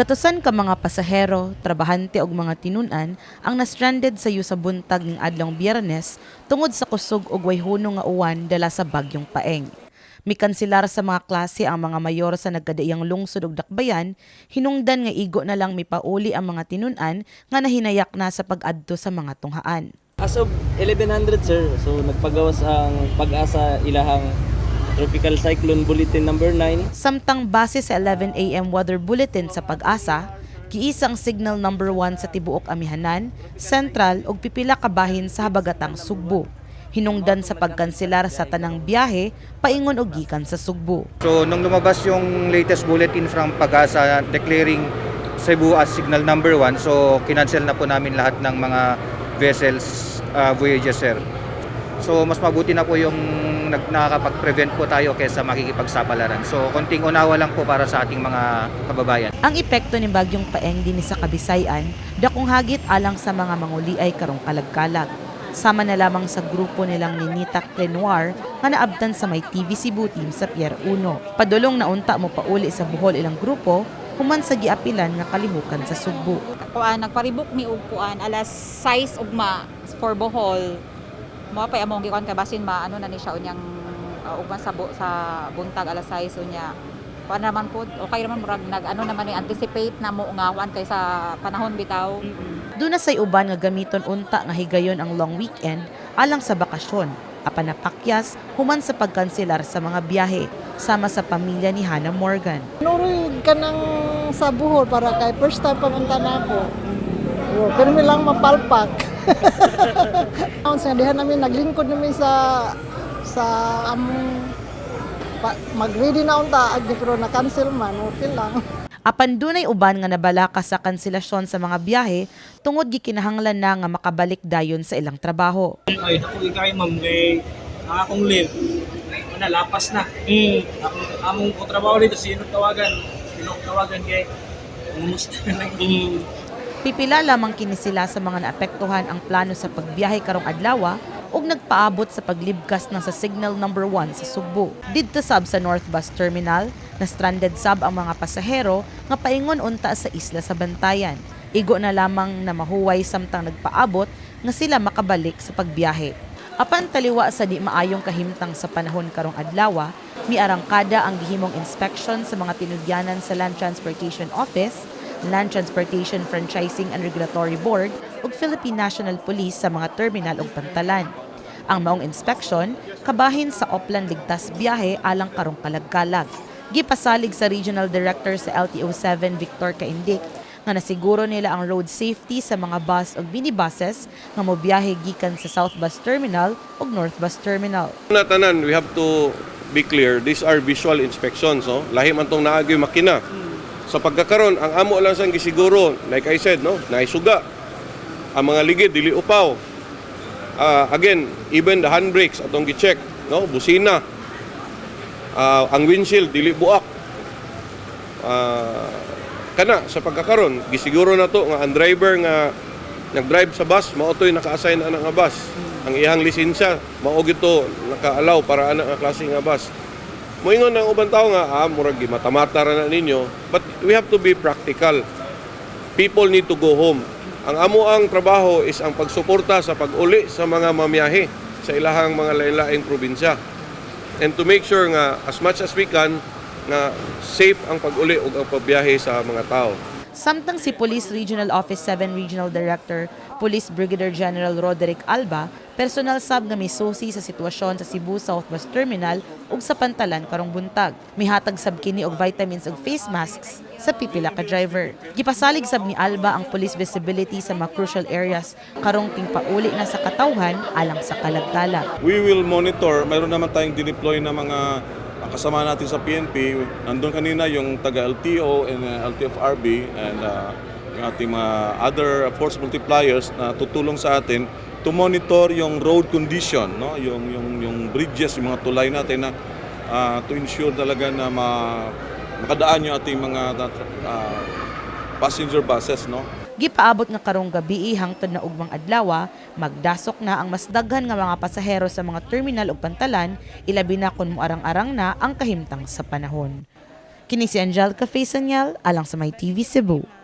Gatusan ka mga pasahero, trabahante ug mga tinunan ang na-stranded sa iyo sa buntag ning adlong Biyernes tungod sa kusog ug wayhuno nga uwan dala sa bagyong Paeng. Mikanselar sa mga klase ang mga mayor sa nagkadaiyang lungsod ug dakbayan, hinungdan nga igo na lang mipauli ang mga tinunan nga nahinayak na sa pag-adto sa mga tunghaan. As of 1100 sir, so nagpagawas ang Pag-asa ilahang Tropical Cyclone Bulletin number 9. Samtang base sa 11 AM weather bulletin sa Pag-asa, giisa ang signal number 1 sa tibuok Amihanan, Central ug pipila ka bahin sa habagatang Sugbo. Hinungdan sa pagkanselar sa tanang biyahe paingon og gikan sa Sugbo. So nung lumabas yung latest bulletin from Pag-asa declaring Cebu as signal number 1, so kinancel na po namin lahat ng mga vessels voyages sir. So mas mabuti na po yung nakakapag-prevent po tayo kaysa makikipagsapalaran. So konting unawa lang po para sa ating mga kababayan. Ang epekto ni bagyong Paeng dinhi sa Kabisayan, dakong hagit alang sa mga manguliay karong kalagkalag. Sama na lamang sa grupo nilang ni Nita Clenoir nga naabtan sa may TV Cebu team sa Pier 1. Padulong na unta mo pauli sa buhol ilang grupo human sa giapilan nga kalihukan sa Sugbo. Nagparibok mi og kuan alas 6 ugma for Bohol. Mo pa among gikuan kay basin maano na ni siya unyang ugma sa buntag alas 6 unya. Kuan naman po okay naman murag nag-ano naman ni anticipate na mo ngawan kay sa panahon bitaw. Doon na say uban nga gamiton unta nga higayon ang long weekend alang sa bakasyon, apan napakyas human sa pagkanselar sa mga biyahe sama sa pamilya ni Hannah Morgan. Nurid ka ng sa buhol para kay first time pamunta na ako. Pero mi lang mapalpak. Ang sinadihan namin, naglingkod namin sa among mag-ready na unta, pero na-cancel man, okay lang. Apan dunay uban nga nabalaka sa kanselasyon sa mga biyahe tungod gikinahanglan na nga makabalik dayon sa ilang trabaho. Ay, ako ikay ma'am kay akong live. Lapas na. Among ko trabaho dito sino tawagan kay umusta na lang. Pipila lamang kini sila sa mga naapektuhan ang plano sa pagbiyahe karong adlaw ug nagpaabot sa paglibkas ng sa signal number 1 sa Sugbo. Didto sab sa North Bus Terminal, na stranded sab ang mga pasahero nga paingon unta sa isla sa Bantayan. Igo na lamang na mahuway samtang nagpaabot nga sila makabalik sa pagbiyahe. Apan taliwa sa di maayong kahimtang sa panahon karong adlaw, miarangkada ang gihimong inspection sa mga tinudyanan sa Land Transportation Office, Land Transportation Franchising and Regulatory Board ug Philippine National Police sa mga terminal ug pantalan. Ang maong inspeksyon kabahin sa Oplan Ligtas Biyahe alang karong kalagkalag. Gipasalig sa Regional Director sa LTO7 Victor Caindic nga nasiguro nila ang road safety sa mga bus ug minibuses nga mobiyahe gikan sa South Bus Terminal ug North Bus Terminal. Tanan, we have to be clear, these are visual inspections. No? Lahi man itong naagyo makina. Sa pagkakaroon, ang amo lang sang gisiguro, like I said, no? Naisuga. Ang mga ligid, dili upaw. Again, even the handbrakes atong gi-check, no? Busina. Ang windshield, dili buak. Kana sa pagkakaroon, gisiguro na to nga ang driver nga nag-drive sa bus, maotoy naka-assign ana nga bus. Ang iyang lisensya, mao gito naka-allow para ana nga klase nga bus. Moingon ang ubang tao nga, murag mata-mata ra na ninyo, but we have to be practical. People need to go home. Ang amo ang trabaho is ang pagsuporta sa pag-uli sa mga mamiyahe sa ilahang mga lain-laing probinsya. And to make sure nga as much as we can nga safe ang pag-uli ug ang pagbiyahe sa mga tao. Samtang si Police Regional Office 7 Regional Director Police Brigadier General Roderick Alba, personal sab nga misusi sa sitwasyon sa Cebu South Bus Terminal ug sa pantalan karong buntag. Mihatag sab kini og vitamins ug face masks sa pipila ka driver. Gipasalig sab ni Alba ang police visibility sa mga crucial areas karong tingpauli na sa katawhan alang sa kalagkalag. We will monitor, mayroon naman tayong dineploy na mga kasama natin sa PNP. Nandun kanina yung taga-LTO and LTFRB and yung ating mga other force multipliers na tutulong sa atin to monitor yung road condition, no? Yung bridges, yung mga tulay natin na to ensure talaga na makadaan yung ating mga passenger buses, no? Gipaabot nga karong gabi hangtod na ugmang adlaw, magdasok na ang mas daghan nga mga pasahero sa mga terminal ug pantalan, ilabi na kun moarang-arang na ang kahimtang sa panahon. Kini si Angelica Faisanyal alang sa My TV Cebu.